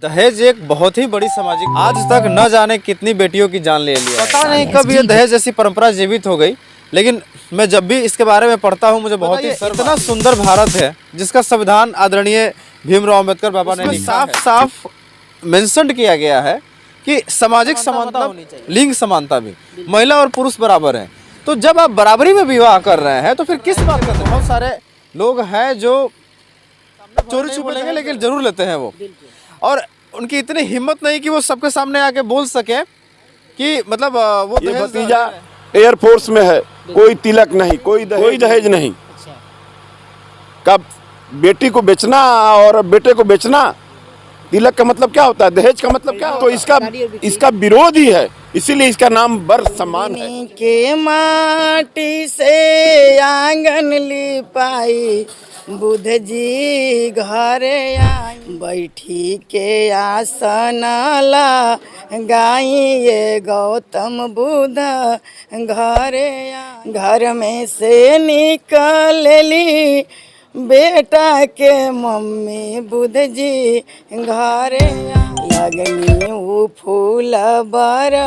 दहेज एक बहुत ही बड़ी सामाजिक, आज तक न जाने कितनी बेटियों की जान ले लिया। पता नहीं कब ये दहेज जैसी परंपरा जीवित हो गई, लेकिन मैं जब भी इसके बारे में पढ़ता हूँ मुझे बहुत ही इतना सुंदर भारत है जिसका संविधान आदरणीय भीमराव अम्बेडकर बाबा ने साफ साफ मेंशन किया गया है कि सामाजिक समानता होनी चाहिए, लिंग समानता भी, महिला और पुरुष बराबर है। तो जब आप बराबरी में विवाह कर रहे हैं तो फिर किस बात का? बहुत सारे लोग हैं जो चोरी छुप लेंगे लेकिन जरूर लेते हैं वो, और उनकी इतनी हिम्मत नहीं कि वो सबके सामने आके बोल सके कि मतलब वो ये भतीजा एयरफोर्स में है, कोई तिलक नहीं, कोई दहेज नहीं। कब बेटी को बेचना और बेटे को बेचना, तिलक का मतलब क्या होता है, दहेज का मतलब क्या होता है? तो इसका विरोध ही है, इसीलिए इसका नाम बर सम्मान है। के माटी से आंगन लिपाई, बुध जी घरे आई, बैठी के आसन ला गाई, ये गौतम बुध घरे आई। घर में से निकलली बेटा के मम्मी, बुध जी घरे आई, लगनी ऊ फूल बर।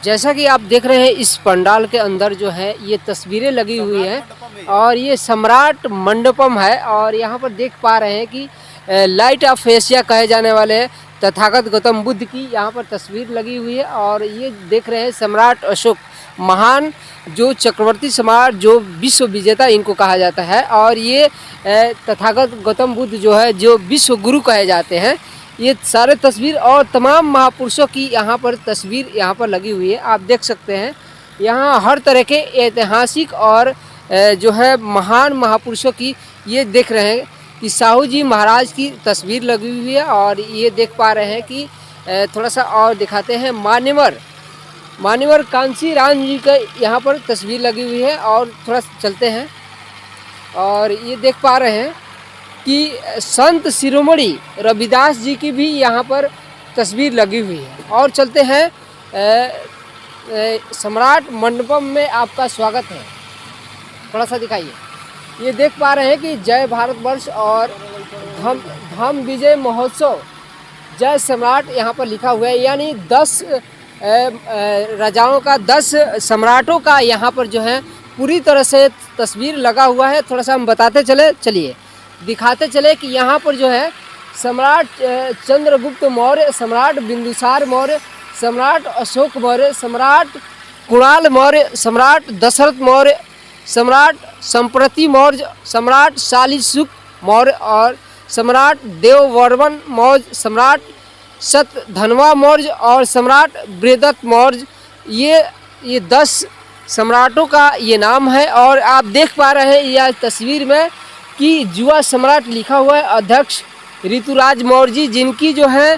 जैसा कि आप देख रहे हैं इस पंडाल के अंदर जो है ये तस्वीरें लगी हुई हैं और ये सम्राट मंडपम है। और यहाँ पर देख पा रहे हैं कि लाइट ऑफ एशिया कहे जाने वाले तथागत गौतम बुद्ध की यहाँ पर तस्वीर लगी हुई है। और ये देख रहे हैं सम्राट अशोक, महान जो चक्रवर्ती सम्राट, जो विश्व विजेता इनको कहा जाता है। और ये तथागत गौतम बुद्ध जो है जो विश्व गुरु कहे जाते हैं। ये सारे तस्वीर और तमाम महापुरुषों की यहाँ पर तस्वीर यहाँ पर लगी हुई है। आप देख सकते हैं यहाँ हर तरह के ऐतिहासिक और जो है महान महापुरुषों की ये देख रहे हैं कि साहू जी महाराज की तस्वीर लगी हुई है। और ये देख पा रहे हैं कि थोड़ा सा और दिखाते हैं, मान्यवर कांसी राम जी का यहाँ पर तस्वीर लगी हुई है। और थोड़ा चलते हैं और ये देख पा रहे हैं कि संत शिरोमणि रविदास जी की भी यहाँ पर तस्वीर लगी हुई है। और चलते हैं सम्राट मंडपम में आपका स्वागत है, थोड़ा सा दिखाइए। ये देख पा रहे हैं कि जय भारतवर्ष और धम विजय महोत्सव जय सम्राट यहाँ पर लिखा हुआ है, यानी 10 राजाओं का, 10 सम्राटों का यहाँ पर जो है पूरी तरह से तस्वीर लगा हुआ है। थोड़ा सा हम बताते चलिए दिखाते चले कि यहाँ पर जो है सम्राट चंद्रगुप्त मौर्य, सम्राट बिंदुसार मौर्य, सम्राट अशोक मौर्य, सम्राट कुणाल मौर्य, सम्राट दशरथ मौर्य, सम्राट संप्रति मौर्य, सम्राट शालिशुक मौर्य और सम्राट देववर्मन मौर्य, सम्राट शतधन्वा मौर्य और सम्राट बृहदत्त मौर्य। ये 10 सम्राटों का ये नाम है। और आप देख पा रहे हैं यह तस्वीर में कि युवा सम्राट लिखा हुआ है अध्यक्ष ऋतुराज मौर्य जी, जिनकी जो है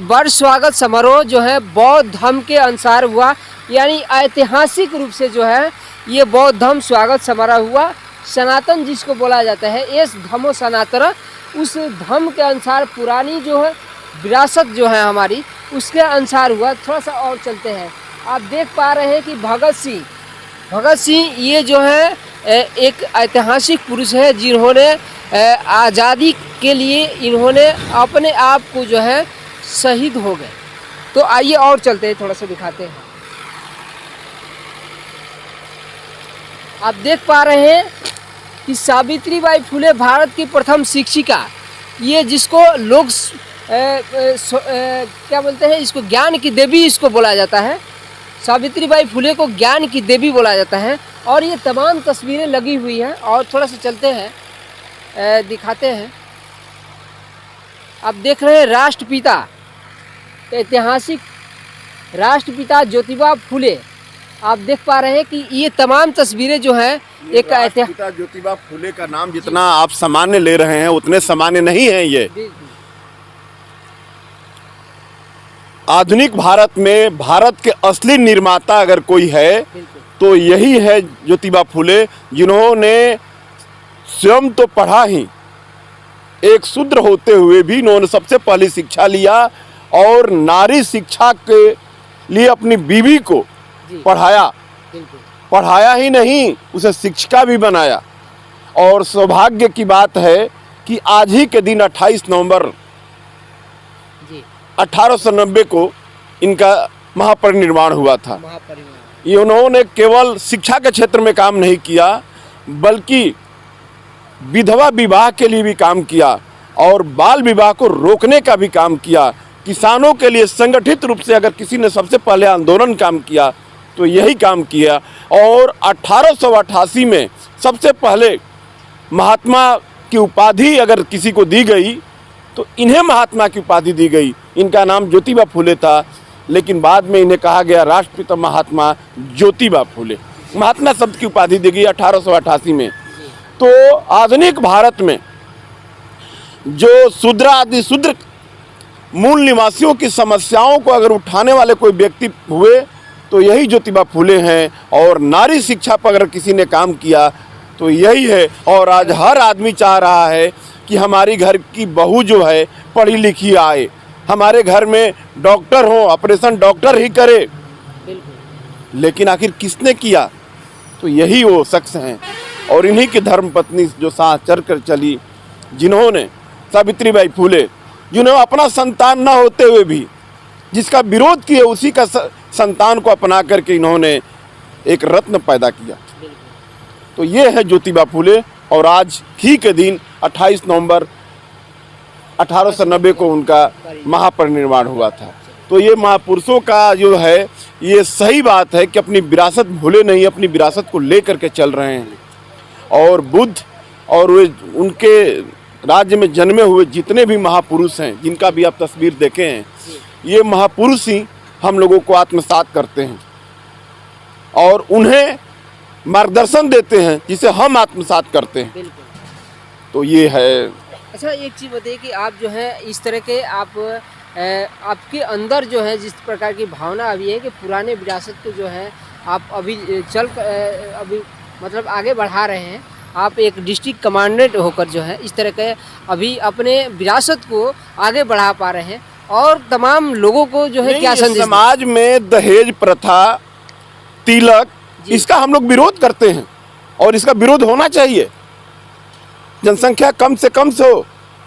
बड़ स्वागत समारोह जो है बौद्ध धर्म के अनुसार हुआ, यानी ऐतिहासिक रूप से जो है ये बौद्ध धर्म स्वागत समारोह हुआ। सनातन जिसको बोला जाता है, ये धर्मो सनातन, उस धर्म के अनुसार पुरानी जो है विरासत जो है हमारी उसके अनुसार हुआ। थोड़ा सा और चलते हैं, आप देख पा रहे हैं कि भगत सिंह ये जो है एक ऐतिहासिक पुरुष है जिन्होंने आज़ादी के लिए इन्होंने अपने आप को जो है शहीद हो गए। तो आइए और चलते हैं, थोड़ा सा दिखाते हैं। आप देख पा रहे हैं कि सावित्रीबाई फुले भारत की प्रथम शिक्षिका, ये जिसको लोग क्या बोलते हैं, इसको ज्ञान की देवी इसको बोला जाता है। सावित्रीबाई फुले को ज्ञान की देवी बोला जाता है। और ये तमाम तस्वीरें लगी हुई हैं। और थोड़ा सा चलते हैं, दिखाते हैं। आप देख रहे हैं राष्ट्रपिता, ऐतिहासिक राष्ट्रपिता ज्योतिबा फुले। आप देख पा रहे हैं कि ये तमाम तस्वीरें जो हैं एक राष्ट्रपिता ज्योतिबा फुले का नाम जितना आप सामान्य ले रहे हैं उतने सामान्य नहीं है। ये आधुनिक भारत में भारत के असली निर्माता अगर कोई है तो यही है ज्योतिबा फुले, जिन्होंने स्वयं तो पढ़ा ही, एक शूद्र होते हुए भी इन्होंने सबसे पहली शिक्षा लिया और नारी शिक्षा के लिए अपनी बीवी को जी पढ़ाया। बिल्कुल। पढ़ाया ही नहीं, उसे शिक्षिका भी बनाया। और सौभाग्य की बात है कि आज ही के दिन 28 नवंबर जी 1890 को इनका महापरिनिर्वाण हुआ था। महापरिवार। ये उन्होंने केवल शिक्षा के क्षेत्र में काम नहीं किया, बल्कि विधवा विवाह के लिए भी काम किया और बाल विवाह को रोकने का भी काम किया। किसानों के लिए संगठित रूप से अगर किसी ने सबसे पहले आंदोलन काम किया तो यही काम किया। और 1888 में सबसे पहले महात्मा की उपाधि अगर किसी को दी गई तो इन्हें महात्मा की उपाधि दी गई। इनका नाम ज्योतिबा फुले था, लेकिन बाद में इन्हें कहा गया राष्ट्रपिता महात्मा ज्योतिबा फुले। महात्मा शब्द की उपाधि दी गई 1888 में। तो आधुनिक भारत में जो शूद्र आदि शूद्र मूल निवासियों की समस्याओं को अगर उठाने वाले कोई व्यक्ति हुए तो यही ज्योतिबा फुले हैं। और नारी शिक्षा पर अगर किसी ने काम किया तो यही है। और आज हर आदमी चाह रहा है कि हमारी घर की बहू जो है पढ़ी लिखी आए, हमारे घर में डॉक्टर हो, ऑपरेशन डॉक्टर ही करे। बिल्कुल। लेकिन आखिर किसने किया? तो यही वो शख्स हैं। और इन्हीं की धर्मपत्नी जो साथ चल कर चली, जिन्होंने सावित्रीबाई फुले, जिन्होंने अपना संतान न होते हुए भी जिसका विरोध किया, उसी का संतान को अपना करके इन्होंने एक रत्न पैदा किया। तो ये है ज्योतिबा फुले। और आज ही के दिन 28 नवंबर 1890 को उनका महापरिनिर्वाण हुआ था। तो ये महापुरुषों का जो है, ये सही बात है कि अपनी विरासत भूले नहीं, अपनी विरासत को लेकर के चल रहे हैं। और बुद्ध और वे उनके राज्य में जन्मे हुए जितने भी महापुरुष हैं, जिनका भी आप तस्वीर देखे हैं, ये महापुरुष ही हम लोगों को आत्मसात करते हैं और उन्हें मार्गदर्शन देते हैं जिसे हम आत्मसात करते हैं। बिल्कुल। तो ये है। अच्छा, एक चीज़ बताइए कि आप जो है इस तरह के आपके अंदर जो है जिस प्रकार की भावना अभी है कि पुराने विरासत को जो है आप अभी अभी मतलब आगे बढ़ा रहे हैं। आप एक डिस्ट्रिक्ट कमांडेंट होकर जो है इस तरह के अभी अपने विरासत को आगे बढ़ा पा रहे हैं और तमाम लोगों को जो है क्या संदेश समाज में दहेज प्रथा, तिलक, इसका हम लोग विरोध करते हैं और इसका विरोध होना चाहिए। जनसंख्या कम से कम से हो।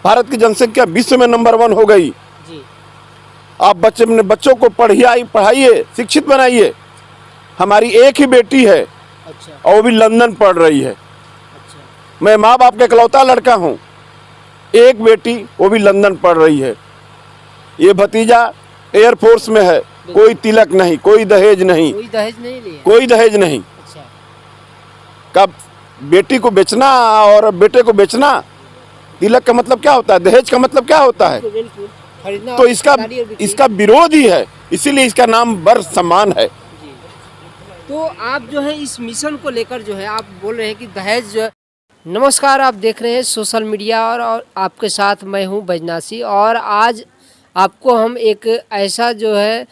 भारत की जनसंख्या विश्व में नंबर 1 हो गई। जी। आप बच्चों को पढ़ाइए, शिक्षित बनाइए। हमारी एक ही बेटी है। अच्छा। और वो भी लंदन पढ़ रही है। अच्छा। मैं माँ बाप का इकलौता लड़का हूँ। एक बेटी, वो भी लंदन पढ़ रही है। ये भतीजा एयरफोर्स में है। कोई तिलक नहीं, कोई दहेज नहीं, कोई दहेज नहीं लिया। कोई दहेज नहीं। अच्छा। कब बेटी को बेचना और बेटे को बेचना, तिलक का मतलब क्या होता है, दहेज का मतलब क्या होता है? बिल्कुल। खरीदना तो इसका खरीदारी और बिक्री। इसका विरोध ही है, इसीलिए इसका नाम वर सम्मान है। जी। तो आप जो है इस मिशन को लेकर जो है आप बोल रहे हैं कि दहेज जो है। नमस्कार, आप देख रहे हैं सोशल मीडिया और आपके साथ मैं हूं बैजनासी। और आज आपको हम एक ऐसा जो है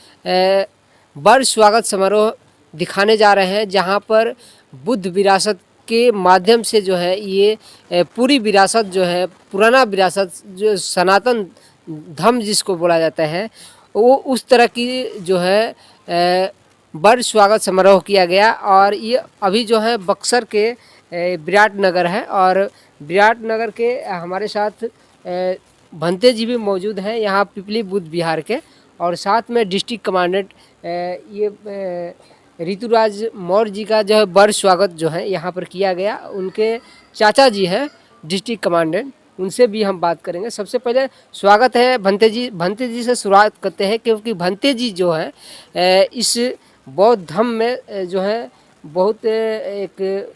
बड़ स्वागत समारोह दिखाने जा रहे हैं जहां पर बुद्ध विरासत के माध्यम से जो है ये पूरी विरासत जो है, पुराना विरासत जो सनातन धर्म जिसको बोला जाता है, वो उस तरह की जो है बड़ स्वागत समारोह किया गया। और ये अभी जो है बक्सर के विराटनगर है और विराटनगर के हमारे साथ भंते जी भी मौजूद हैं, यहाँ पिपली बुद्ध विहार के। और साथ में डिस्ट्रिक्ट कमांडेंट ये ऋतुराज मौर्य जी का जो है बड़ स्वागत जो है यहाँ पर किया गया। उनके चाचा जी हैं डिस्ट्रिक्ट कमांडेंट, उनसे भी हम बात करेंगे। सबसे पहले स्वागत है भंते जी। भंते जी से शुरुआत करते हैं क्योंकि भंते जी जो है इस बौद्ध धर्म में जो है बहुत एक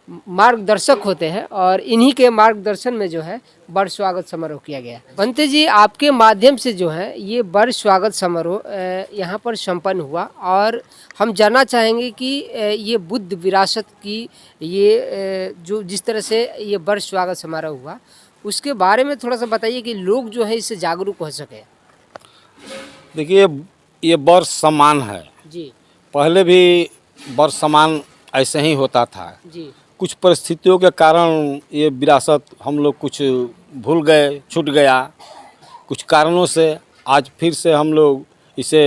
मार्गदर्शक होते हैं और इन्हीं के मार्गदर्शन में जो है बड़ स्वागत समारोह किया गया। भंते जी, आपके माध्यम से जो है ये बड़ स्वागत समारोह यहाँ पर संपन्न हुआ और हम जानना चाहेंगे कि ये बुद्ध विरासत की ये जो जिस तरह से ये बड़ स्वागत समारोह हुआ उसके बारे में थोड़ा सा बताइए कि लोग जो है इससे जागरूक हो सके। देखिए, ये बड़ सम्मान है। जी। पहले भी बड़ सम्मान ऐसे ही होता था। जी। कुछ परिस्थितियों के कारण ये विरासत हम लोग कुछ भूल गए, छूट गया। कुछ कारणों से आज फिर से हम लोग इसे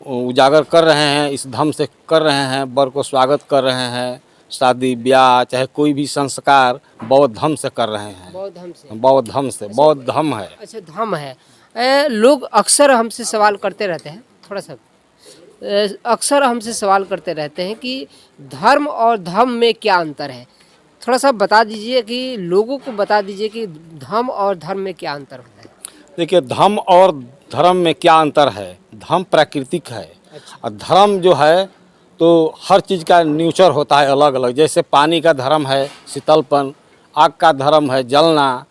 उजागर कर रहे हैं, इस धम से कर रहे हैं, वर को स्वागत कर रहे हैं। शादी ब्याह चाहे कोई भी संस्कार बौद्ध धम से कर रहे हैं। बौद्ध धम से। बौद्ध धम से, बौद्ध धम है। अच्छा, धम है। लोग अक्सर हमसे सवाल करते रहते हैं, थोड़ा सा अक्सर हमसे सवाल करते रहते हैं कि धर्म और धम में क्या अंतर है। थोड़ा सा बता दीजिए कि लोगों को बता दीजिए कि धम और धर्म में क्या अंतर होता है। देखिए, धम और धर्म में क्या अंतर है। धम प्राकृतिक है और धर्म जो है तो हर चीज़ का नेचर होता है अलग अलग। जैसे पानी का धर्म है शीतलपन, आग का धर्म है जलना,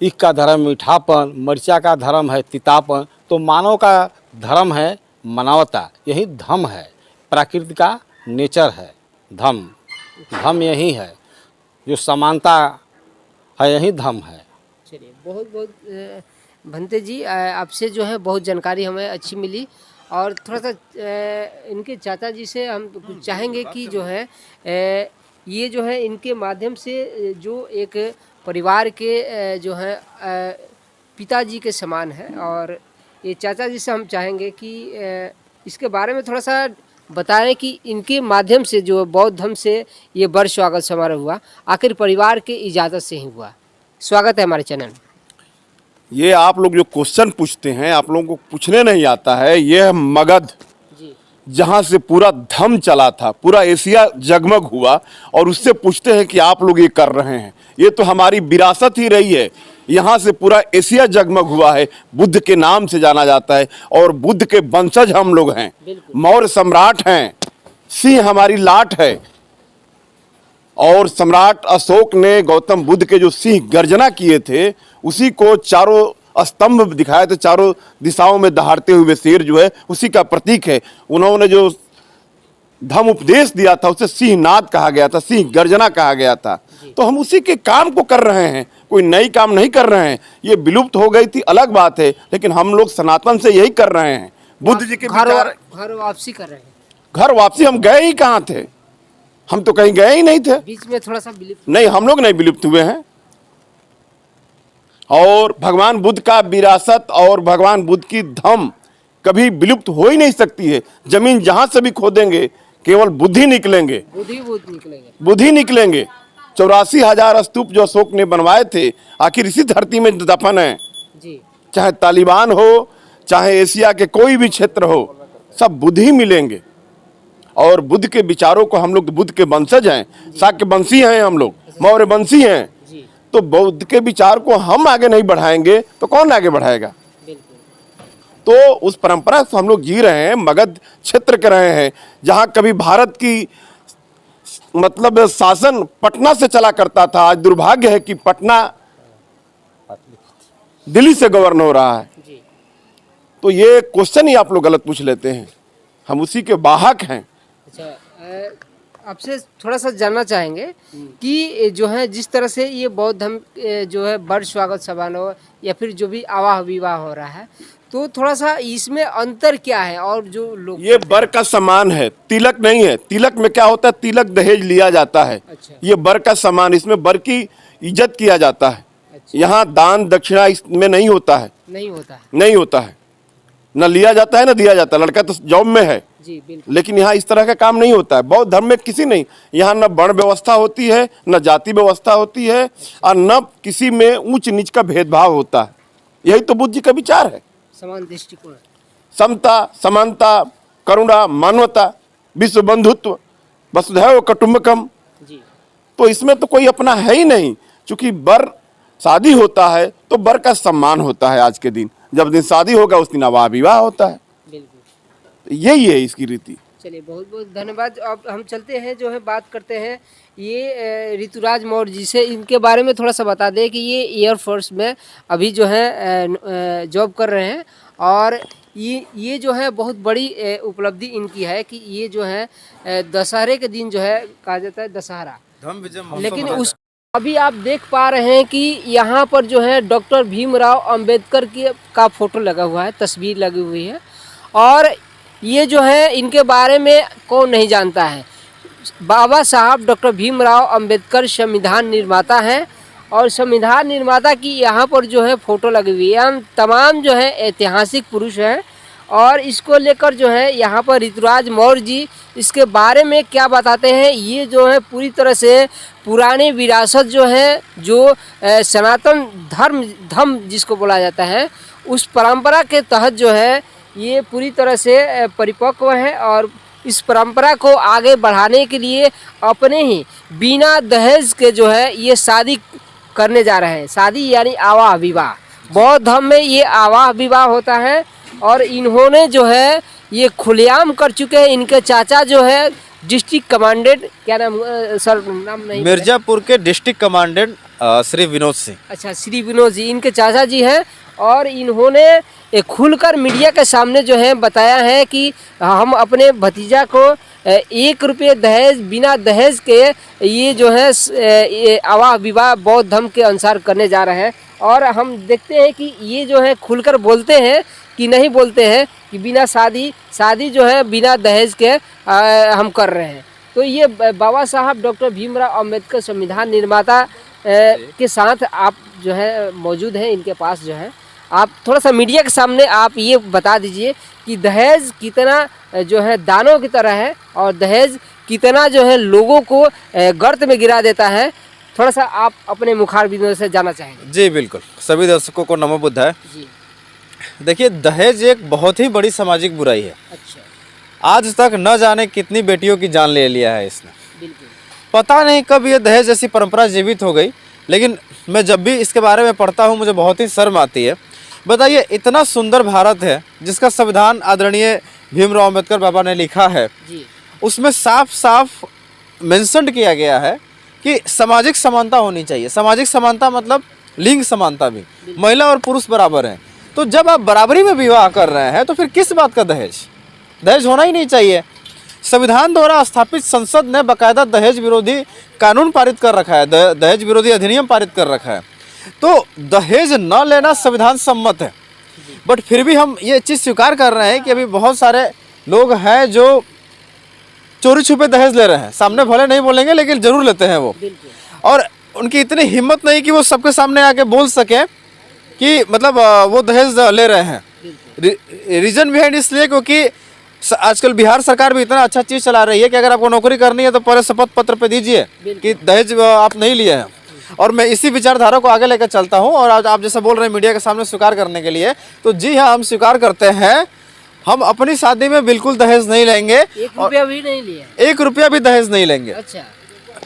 ईख का धर्म मीठापन, मिर्चा का धर्म है तीतापन। तो मानव का धर्म है मानवता, यही धम है। प्रकृति का नेचर है धम। धम यही है, जो समानता है, यही धम है। चलिए, बहुत बहुत भंते जी, आपसे जो है बहुत जानकारी हमें अच्छी मिली। और थोड़ा सा इनके चाचा जी से हम कुछ चाहेंगे कि जो है ये जो है इनके माध्यम से जो एक परिवार के जो है पिताजी के समान है। और ये चाचा जी से हम चाहेंगे कि इसके बारे में थोड़ा सा बताएं कि इनके माध्यम से जो बौद्ध धर्म से ये वर स्वागत समारोह हुआ, आखिर परिवार के इजाज़त से ही हुआ। स्वागत है हमारे चैनल। ये आप लोग जो क्वेश्चन पूछते हैं, आप लोगों को पूछने नहीं आता है। ये मगध जी, जहाँ से पूरा धम चला था, पूरा एशिया जगमग हुआ, और उससे पूछते हैं कि आप लोग ये कर रहे हैं। ये तो हमारी विरासत ही रही है। यहाँ से पूरा एशिया जगमग हुआ है, बुद्ध के नाम से जाना जाता है, और बुद्ध के वंशज हम लोग हैं। मौर्य सम्राट हैं, सिंह हमारी लाट है। और सम्राट अशोक ने गौतम बुद्ध के जो सिंह गर्जना किए थे, उसी को चारों स्तंभ दिखाए थे, चारों दिशाओं में दहाड़ते हुए शेर जो है, उसी का प्रतीक है। उन्होंने जो धम उपदेश दिया था उसे सिंहनाद कहा गया था, सिंह गर्जना कहा गया था। तो हम उसी के काम को कर रहे हैं, कोई नई काम नहीं कर रहे हैं। ये विलुप्त हो गई थी अलग बात है, लेकिन हम लोग सनातन से यही कर रहे हैं। बुद्ध जी के विचार। घर वापसी कर रहे हैं। घर वापसी हम गए ही कहाँ थे? हम तो कहीं गए ही नहीं थे। बीच में थोड़ा सा विलुप्त। नहीं, हम लोग नहीं विलुप्त हुए हैं। और भगवान बुद्ध का विरासत और भगवान बुद्ध की धम कभी विलुप्त हो ही नहीं सकती है। जमीन जहां से भी खोदेंगे केवल बुद्धि निकलेंगे, बुद्धि निकलेंगे। 84,000 स्तूप जो अशोक ने बनवाए थे, आखिर इसी धरती में दफन है जी। चाहे तालिबान हो, चाहे एशिया के कोई भी क्षेत्र हो, सब बुद्ध ही मिलेंगे। और बुद्ध के विचारों को, हम लोग बुद्ध के वंशज हैं, शाक्य वंशी हैं, हम लोग मौर्य वंशी हैं। तो बुद्ध के विचार को हम आगे नहीं बढ़ाएंगे तो कौन आगे बढ़ाएगा? तो उस परंपरा से हम लोग जी रहे हैं। मगध क्षेत्र के रहे हैं, जहाँ कभी भारत की मतलब शासन पटना से चला करता था। आज दुर्भाग्य है कि पटना दिल्ली से गवर्न हो रहा है। तो ये क्वेश्चन ही आप लोग गलत पूछ लेते हैं, हम उसी के वाहक हैं। अच्छा, आपसे थोड़ा सा जानना चाहेंगे कि जो है जिस तरह से ये बौद्ध धर्म जो है वर स्वागत समारोह या फिर जो भी आवाह विवाह हो रहा है, तो थोड़ा सा इसमें अंतर क्या है? और जो लोग, ये वर का सम्मान है, तिलक नहीं है। तिलक में क्या होता है? तिलक दहेज लिया जाता है। अच्छा। ये वर का सम्मान, इसमें वर की इज्जत किया जाता है। अच्छा। यहाँ दान दक्षिणा इसमें नहीं होता है, नहीं होता है, नहीं होता है। न लिया जाता है न दिया जाता है। लड़का तो जॉब में है जी, बिल्कुल। लेकिन यहाँ इस तरह का काम नहीं होता है। बौद्ध धर्म में किसी नहीं, यहाँ न वर्ण व्यवस्था होती है, न जाति व्यवस्था होती है, और न किसी में ऊंच नीच का भेदभाव होता है। यही तो बुद्ध जी का विचार है। समान दृष्टिकोण, समता, समानता, करुणा, मानवता, विश्व बंधुत्व, वसुधैव कुटुंबकम। जी। तो इसमें तो कोई अपना है ही नहीं। चूंकि वर शादी होता है तो वर का सम्मान होता है। आज के दिन जब दिन शादी होगा उस दिन आवाह विवाह होता है। बिल्कुल, यही है इसकी रीति। चलिए, बहुत बहुत धन्यवाद। अब हम चलते हैं, जो है बात करते हैं ये ऋतुराज मौर्य जी से। इनके बारे में थोड़ा सा बता दें कि ये एयरफोर्स में अभी जो है जॉब कर रहे हैं। और ये जो है बहुत बड़ी उपलब्धि इनकी है कि ये जो है दशहरे के दिन जो है कहा जाता है दशहरा, लेकिन उस अभी आप देख पा रहे हैं कि यहाँ पर जो है डॉक्टर भीमराव अंबेडकर का फोटो लगा हुआ है, तस्वीर लगी हुई है। और ये जो है इनके बारे में कौन नहीं जानता है, बाबा साहब डॉक्टर भीमराव अंबेडकर संविधान निर्माता हैं। और संविधान निर्माता की यहाँ पर जो है फोटो लगी हुई है। हम तमाम जो है ऐतिहासिक पुरुष हैं और इसको लेकर जो है यहाँ पर ऋतुराज मौर्य जी इसके बारे में क्या बताते हैं। ये जो है पूरी तरह से पुरानी विरासत जो है, जो सनातन धर्म जिसको बोला जाता है, उस परंपरा के तहत जो है ये पूरी तरह से परिपक्व है और इस परंपरा को आगे बढ़ाने के लिए अपने ही बिना दहेज के जो है ये शादी करने जा रहे हैं। शादी यानी आवाह विवाह, बौद्ध धर्म में ये आवाह विवाह होता है और इन्होंने जो है ये खुलेआम कर चुके हैं। इनके चाचा जो है डिस्ट्रिक्ट कमांडेंट, क्या नाम सर, नाम नहीं, मिर्जापुर के डिस्ट्रिक्ट कमांडेंट श्री विनोद सिंह। अच्छा, श्री विनोद जी इनके चाचा जी हैं और इन्होंने खुलकर मीडिया के सामने जो है बताया है कि हम अपने भतीजा को 1 रुपये दहेज, बिना दहेज के ये जो है ये आवाह विवाह बौद्ध धर्म के अनुसार करने जा रहे हैं। और हम देखते हैं कि ये जो है खुलकर बोलते हैं कि नहीं बोलते हैं कि बिना शादी जो है बिना दहेज के हम कर रहे हैं। तो ये बाबा साहब डॉक्टर भीमराव अंबेडकर संविधान निर्माता के साथ आप जो है मौजूद हैं, इनके पास जो है आप थोड़ा सा मीडिया के सामने आप ये बता दीजिए कि दहेज कितना जो है दानों की तरह है और दहेज कितना जो है लोगों को गर्त में गिरा देता है। थोड़ा सा आप अपने मुखारबिंदों से जानना चाहेंगे। जी बिल्कुल, सभी दर्शकों को नमो बुद्धाय। जी देखिए, दहेज एक बहुत ही बड़ी सामाजिक बुराई है। अच्छा, आज तक न जाने कितनी बेटियों की जान ले लिया है इसने। बिल्कुल। पता नहीं कब ये दहेज जैसी परंपरा जीवित हो गई, लेकिन मैं जब भी इसके बारे में पढ़ता हूँ मुझे बहुत ही शर्म आती है। बताइए, इतना सुंदर भारत है जिसका संविधान आदरणीय भीमराव अंबेडकर बाबा ने लिखा है, जी उसमें साफ साफ मेंशन किया गया है कि सामाजिक समानता होनी चाहिए। सामाजिक समानता मतलब लिंग समानता भी, महिला और पुरुष बराबर हैं। तो जब आप बराबरी में विवाह कर रहे हैं तो फिर किस बात का दहेज होना ही नहीं चाहिए। संविधान द्वारा स्थापित संसद ने बाकायदा दहेज विरोधी कानून पारित कर रखा है, दहेज विरोधी अधिनियम पारित कर रखा है। तो दहेज न लेना संविधान सम्मत है, बट फिर भी हम ये चीज़ स्वीकार कर रहे हैं कि अभी बहुत सारे लोग हैं जो चोरी छुपे दहेज ले रहे हैं। सामने भले नहीं बोलेंगे लेकिन जरूर लेते हैं वो, और उनकी इतनी हिम्मत नहीं कि वो सबके सामने आके बोल सकें कि मतलब वो दहेज ले रहे हैं। रीजन बिहाइंड इसलिए क्योंकि आजकल बिहार सरकार भी इतना अच्छा चीज़ चला रही है कि अगर आपको नौकरी करनी है तो पहले शपथ पत्र पे दीजिए कि दहेज आप नहीं लिए हैं। और मैं इसी विचारधारा को आगे लेकर चलता हूं। और आज आप जैसा बोल रहे हैं मीडिया के सामने स्वीकार करने के लिए, तो जी हाँ, हम स्वीकार करते हैं। हम अपनी शादी में बिल्कुल दहेज नहीं लेंगे, 1 रुपया भी नहीं लिया, 1 रुपया भी दहेज नहीं लेंगे। अच्छा,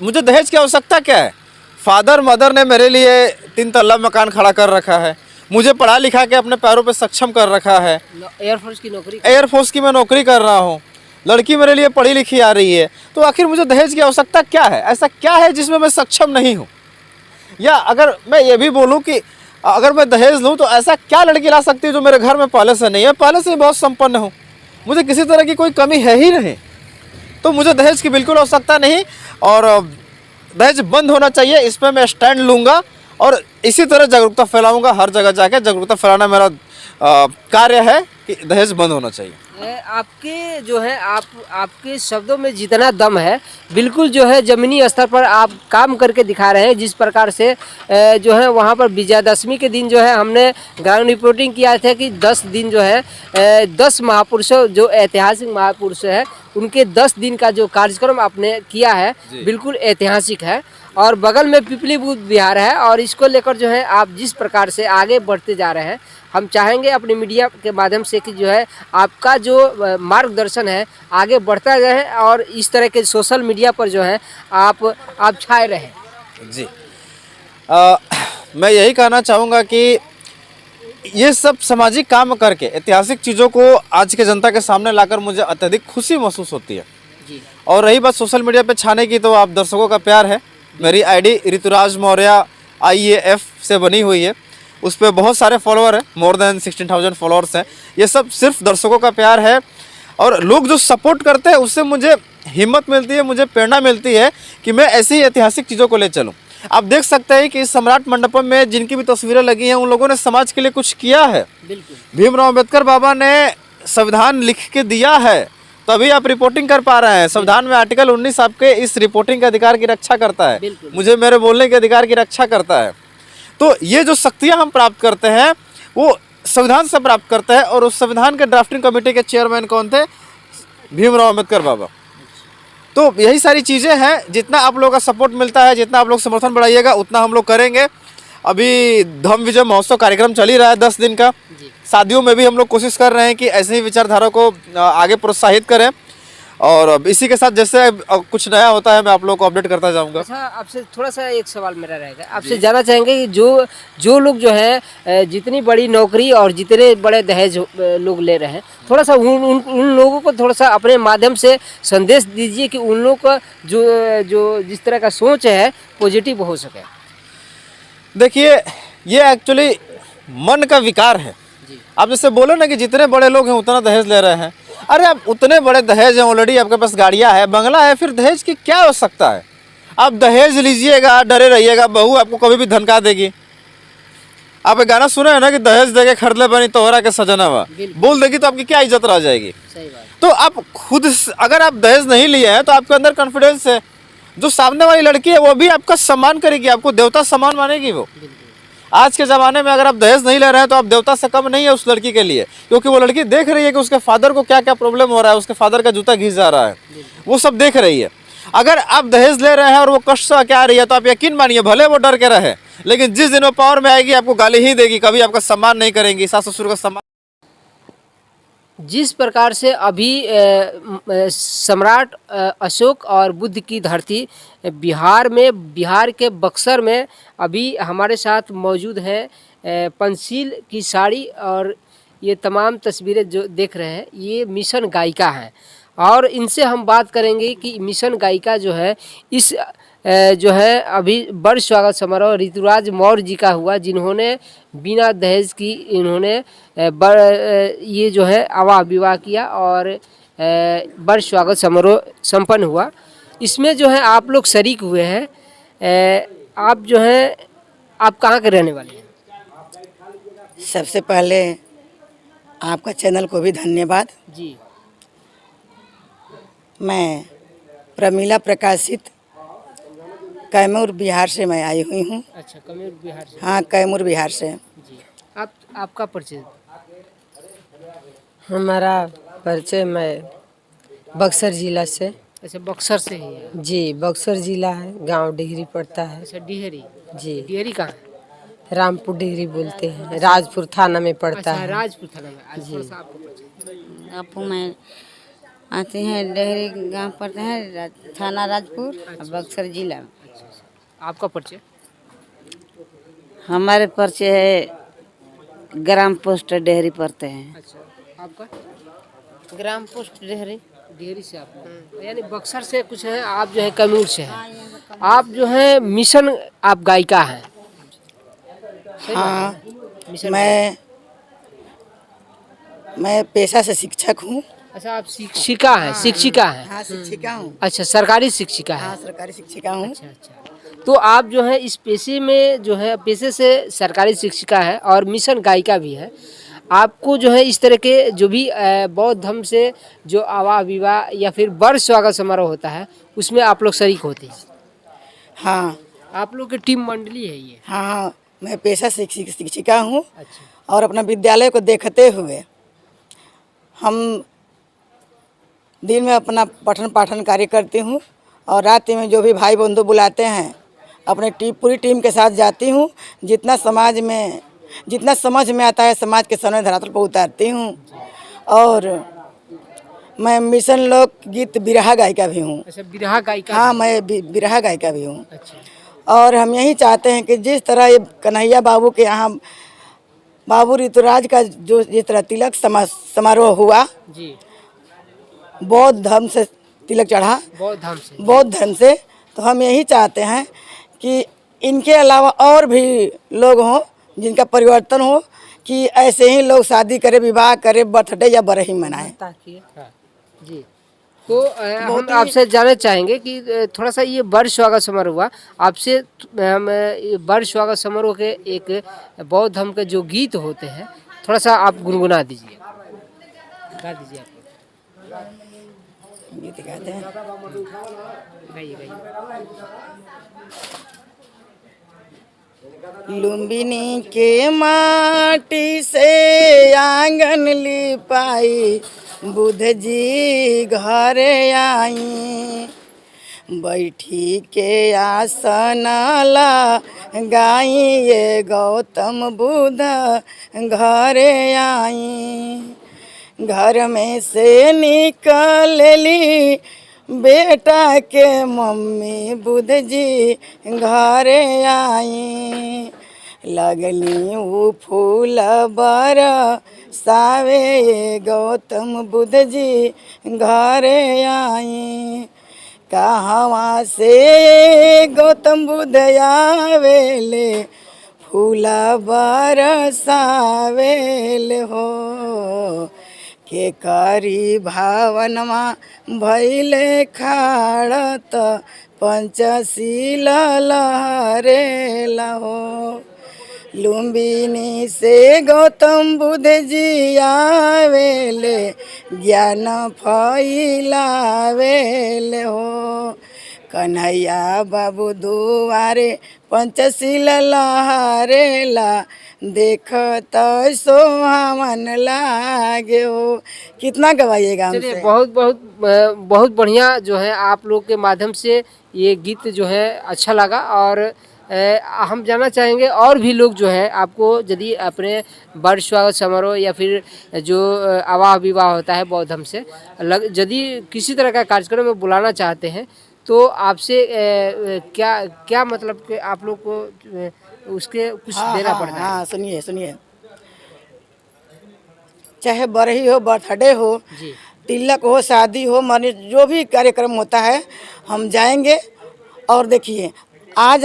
मुझे दहेज की आवश्यकता क्या है? फादर मदर ने मेरे लिए 3 तल्ला मकान खड़ा कर रखा है, मुझे पढ़ा लिखा के अपने पैरों पे सक्षम कर रखा है। एयरफोर्स की नौकरी, एयरफोर्स की मैं नौकरी कर रहा हूँ, लड़की मेरे लिए पढ़ी लिखी आ रही है। तो आखिर मुझे दहेज की आवश्यकता क्या है? ऐसा क्या है जिसमें मैं सक्षम नहीं हूँ? या अगर मैं ये भी बोलूँ कि अगर मैं दहेज लूँ तो ऐसा क्या लड़की ला सकती है जो मेरे घर में पहले से नहीं है? पहले से बहुत संपन्न हूँ, मुझे किसी तरह की कोई कमी है ही नहीं। तो मुझे दहेज की बिल्कुल आवश्यकता नहीं और दहेज बंद होना चाहिए, इस पर मैं स्टैंड लूँगा और इसी तरह जागरूकता फैलाऊँगा। हर जगह जाके जागरूकता फैलाना मेरा कार्य है कि दहेज बंद होना चाहिए। आपके जो है आपके शब्दों में जितना दम है, बिल्कुल जो है ज़मीनी स्तर पर आप काम करके दिखा रहे हैं। जिस प्रकार से जो है वहाँ पर विजयादशमी के दिन जो है हमने ग्राउंड रिपोर्टिंग किया था कि 10 दिन जो है 10 महापुरुषों, जो ऐतिहासिक महापुरुष है, उनके 10 दिन का जो कार्यक्रम आपने किया है बिल्कुल ऐतिहासिक है। और बगल में पिपली बुद्ध विहार है और इसको लेकर जो है आप जिस प्रकार से आगे बढ़ते जा रहे हैं, हम चाहेंगे अपनी मीडिया के माध्यम से कि जो है आपका जो मार्गदर्शन है आगे बढ़ता रहे और इस तरह के सोशल मीडिया पर जो है आप छाए रहें। जी मैं यही कहना चाहूँगा कि ये सब सामाजिक काम करके ऐतिहासिक चीज़ों को आज के जनता के सामने लाकर मुझे अत्यधिक खुशी महसूस होती है। जी। और रही बात सोशल मीडिया पे छाने की, तो आप दर्शकों का प्यार है। मेरी आईडी ऋतुराज मौर्य IAF से बनी हुई है, उस पर बहुत सारे फॉलोअर हैं, मोर देन 16,000 फॉलोअर्स हैं। ये सब सिर्फ दर्शकों का प्यार है और लोग जो सपोर्ट करते हैं उससे मुझे हिम्मत मिलती है, मुझे प्रेरणा मिलती है कि मैं ऐसी ही ऐतिहासिक चीज़ों को ले चलूँ। आप देख सकते हैं कि इस सम्राट मंडपम में जिनकी भी तस्वीरें लगी हैं उन लोगों ने समाज के लिए कुछ किया है। बिल्कुल। भीमराव अंबेडकर बाबा ने संविधान लिख के दिया है तभी आप रिपोर्टिंग कर पा रहे हैं। संविधान में आर्टिकल 19 आपके इस रिपोर्टिंग के अधिकार की रक्षा करता है, मुझे मेरे बोलने के अधिकार की रक्षा करता है। तो ये जो शक्तियाँ हम प्राप्त करते हैं वो संविधान से प्राप्त करते हैं। और उस संविधान के ड्राफ्टिंग कमेटी के चेयरमैन कौन थे? भीमराव अम्बेडकर बाबा। तो यही सारी चीज़ें हैं, जितना आप लोगों का सपोर्ट मिलता है, जितना आप लोग समर्थन बढ़ाइएगा उतना हम लोग करेंगे। अभी धम्म विजय महोत्सव कार्यक्रम चल ही रहा है 10 दिन का। शादियों में भी हम लोग कोशिश कर रहे हैं कि ऐसे ही विचारधारा को आगे प्रोत्साहित करें। और अब इसी के साथ जैसे कुछ नया होता है मैं आप लोगों को अपडेट करता जाऊंगा। अच्छा, आपसे थोड़ा सा एक सवाल मेरा रहेगा, आपसे जानना चाहेंगे कि जो लोग जो है जितनी बड़ी नौकरी और जितने बड़े दहेज लोग ले रहे हैं, थोड़ा सा उन लोगों को थोड़ा सा अपने माध्यम से संदेश दीजिए कि उन लोगों का जो जिस तरह का सोच है पॉजिटिव हो सके। देखिए, ये एक्चुअली मन का विकार है। आप जैसे बोलो ना कि जितने बड़े लोग हैं उतना दहेज ले रहे हैं। अरे आप उतने बड़े दहेज हैं, ऑलरेडी आपके पास गाड़ियां है, बंगला है, फिर दहेज की क्या आवश्यकता है? आप दहेज लीजिएगा, डरे रहिएगा, बहू आपको कभी भी धमका देगी। आप एक गाना सुने है ना कि दहेज देके खरीदले बनी तोहरा के सजनवा, बोल देगी तो आपकी क्या इज्जत रह जाएगी। सही बात। तो आप खुद अगर आप दहेज नहीं लिए हैं तो आपके अंदर कॉन्फिडेंस है, जो सामने वाली लड़की है वो भी आपका सम्मान करेगी, आपको देवता सम्मान मानेगी। वो आज के ज़माने में अगर आप दहेज नहीं ले रहे हैं तो आप देवता से कम नहीं है उस लड़की के लिए, क्योंकि वो लड़की देख रही है कि उसके फादर को क्या क्या प्रॉब्लम हो रहा है, उसके फादर का जूता घिस जा रहा है, वो सब देख रही है। अगर आप दहेज ले रहे हैं और वो कष्ट से क्या रही है तो आप यकीन मानिए, भले वो डर के रहे, लेकिन जिस दिन वो पावर में आएगी आपको गाली ही देगी, कभी आपका सम्मान नहीं करेंगी, सास ससुर का सम्मान। जिस प्रकार से अभी सम्राट अशोक और बुद्ध की धरती बिहार के बक्सर में अभी हमारे साथ मौजूद है पंचशील की साड़ी, और ये तमाम तस्वीरें जो देख रहे हैं ये मिशन गायिका हैं। और इनसे हम बात करेंगे कि मिशन गायिका जो है इस जो है अभी बड़ स्वागत समारोह ऋतुराज मौर्य जी का हुआ, जिन्होंने बिना दहेज की इन्होंने ये जो है आवाह विवाह किया और बड़ स्वागत समारोह संपन्न हुआ। इसमें जो है आप लोग शरीक हुए हैं। आप जो है आप कहाँ के रहने वाले हैं? सबसे पहले आपका चैनल को भी धन्यवाद जी। मैं प्रमीला प्रकाशित कैमूर बिहार से मैं आई हुई हूँ। अच्छा, कैमूर बिहार से? हाँ, कैमूर बिहार से। जी। आपका परिचय? हमारा परिचय, मैं बक्सर जिला से। अच्छा, बक्सर से ही है? जी, बक्सर जिला है, गांव डिहरी पड़ता है। अच्छा, डिहरी। जी। डिहरी कहाँ है? रामपुर डिहरी बोलते हैं, राजपुर थाना में पड़ता अच्छा, है। राजपुर थाना में। आज थोड़ा सा आपको परिचय। आपको मैं आते हैं डेहरी गांव पड़ता है, थाना राजपुर, बक्सर जिला। आपका परिचय? हमारे परिचय है ग्राम पोस्ट डेहरी पड़ते हैं। अच्छा, आपका? ग्राम पोस्ट डेहरी। डिहरी से आप, यानी बक्सर से कुछ है, आप जो है कैमूर से हैं। आप जो है मिशन आप गायिका हैं? हाँ, मिशन मैं पेशा से शिक्षक हूँ। अच्छा, आप शिक्षिका हैं? शिक्षिका हैं? हाँ, शिक्षिका हूँ। अच्छा, सरकारी शिक्षिका है? हाँ, सरकारी शिक्षिका हूँ। अच्छा अच्छा। तो आप जो है इस पेशे में जो है पेशे से सरकारी शिक्षिका है और मिशन गायिका भी है। आपको जो है इस तरह के जो भी बौद्ध धर्म से जो आवाह विवाह या फिर बड़ स्वागत समारोह होता है उसमें आप लोग शरीक होते हैं? हाँ। आप लोग की टीम मंडली है ये? हाँ, मैं पेशा से शिक्षिका हूँ। अच्छा। और अपना विद्यालय को देखते हुए हम दिन में अपना पठन पाठन कार्य करती हूँ और रात में जो भी भाई बंधु बुलाते हैं अपने पूरी टीम के साथ जाती हूँ। जितना समझ में आता है समाज के सामने धरातल पर उतारती हूँ। और मैं मिशन लोक गीत बिरहा गायिका भी हूँ। अच्छा, बिरहा गायिका? हाँ, मैं बिरहा गायिका भी हूँ। अच्छा। और हम यही चाहते हैं कि जिस तरह ये कन्हैया बाबू के यहाँ बाबू ऋतुराज का जो जिस तरह तिलक समारोह हुआ जी, बौद्ध धर्म से तिलक चढ़ा, बौद्ध धर्म से, तो हम यही चाहते हैं कि इनके अलावा और भी लोग हों जिनका परिवर्तन हो, कि ऐसे ही लोग शादी करे, विवाह करे, बर्थडे या बरही मनाएं। जी। तो हम आपसे जानना चाहेंगे कि थोड़ा सा ये बड़ स्वागत समारोह हुआ, आपसे हम बड़ स्वागत समारोह के एक बौद्ध धर्म के जो गीत होते हैं थोड़ा सा आप गुनगुना दीजिए, गा दीजिए आप। गीत गाते हैं। गाइए गाइए। लुम्बिनी के माटी से आंगन लिपाई, बुध जी घरे आई, बैठी के आसन लगाई, ये गौतम बुद्ध घरे आई। घर में से निकलली बेटा के मम्मी, बुद्ध जी घरे आई, लगली ऊ फूल बरसावे, ये गौतम बुद्ध जी घरे आई। कहवा से गौतम बुद्ध आवेले, फूला बरसावेले हो, के करी भावनमा भैले खाड़त, पंचशील लहरेला हो। लुम्बिनी से गौतम बुद्ध जी आवेले, ज्ञान फैलावेले हो, कन्हैया बाबू दुआरे पंचशील लहरेला, देखत सोहावन लागे हो। कितना गवाइएगा चलिए हमसे? बहुत बहुत बहुत बढ़िया जो है आप लोग के माध्यम से ये गीत जो है अच्छा लगा। और हम जानना चाहेंगे और भी लोग जो है आपको यदि अपने वर्ष स्वागत समारोह या फिर जो आवाह विवाह होता है बौद्ध धर्म से यदि किसी तरह का कार्यक्रम में बुलाना चाहते हैं तो आपसे क्या क्या मतलब कि आप लोग को उसके कुछ देना पड़ता है? हाँ सुनिए सुनिए, चाहे बरही हो, बर्थडे हो, जी तिलक हो, शादी हो, मरने, जो भी कार्यक्रम होता है हम जाएंगे। और देखिए आज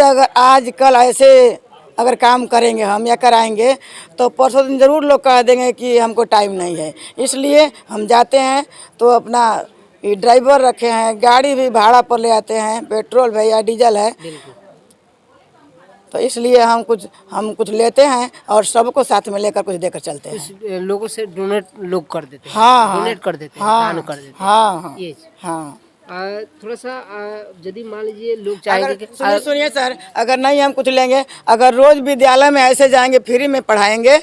कल ऐसे अगर काम करेंगे हम या कराएंगे तो परसों दिन ज़रूर लोग कह देंगे कि हमको टाइम नहीं है। इसलिए हम जाते हैं तो अपना ये ड्राइवर रखे हैं, गाड़ी भी भाड़ा पर ले आते हैं, पेट्रोल है या डीजल है, तो इसलिए हम कुछ लेते हैं और सबको साथ में लेकर कुछ देकर चलते हैं। कुछ लोगों से डोनेट लोग कर देते हैं। हाँ डोनेट कर देते हैं, हाँ दान कर देते हैं। हाँ हाँ ये हाँ। थोड़ा सा यदि मान लीजिए लोग चाहेंगे कि सुनिए सर, अगर नहीं हम कुछ लेंगे, अगर रोज विद्यालय में ऐसे जाएंगे फ्री में पढ़ाएंगे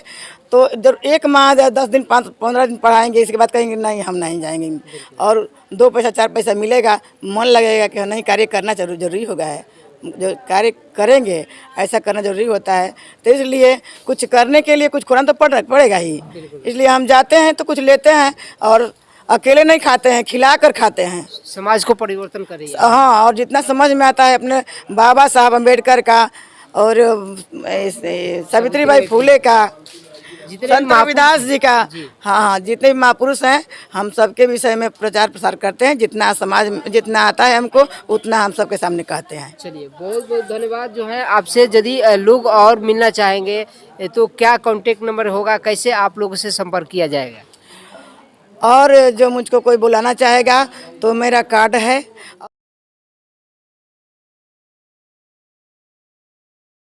तो जब 1 माह 10 दिन 15 दिन पढ़ाएंगे, इसके बाद कहेंगे नहीं हम नहीं जाएंगे, और 2 पैसा 4 पैसा मिलेगा, मन लगेगा कि नहीं कार्य करना जरूरी होगा है, जो कार्य करेंगे ऐसा करना जरूरी होता है। तो इसलिए कुछ करने के लिए कुछ खोना तो पड़ेगा ही, इसलिए हम जाते हैं तो कुछ लेते हैं और अकेले नहीं खाते हैं, खिला कर खाते हैं। समाज को परिवर्तन करें। हाँ, और जितना समझ में आता है अपने बाबा साहब अम्बेडकर का और सावित्रीबाई फुले का, संत रविदास जी का, हाँ हाँ, जितने भी महापुरुष हैं हम सबके विषय में प्रचार प्रसार करते हैं। जितना समाज में जितना आता है हमको उतना हम सबके सामने कहते हैं। चलिए बहुत बहुत धन्यवाद जो है आपसे। यदि लोग और मिलना चाहेंगे तो क्या कांटेक्ट नंबर होगा, कैसे आप लोगों से संपर्क किया जाएगा? और जो मुझको कोई बुलाना चाहेगा तो मेरा कार्ड है।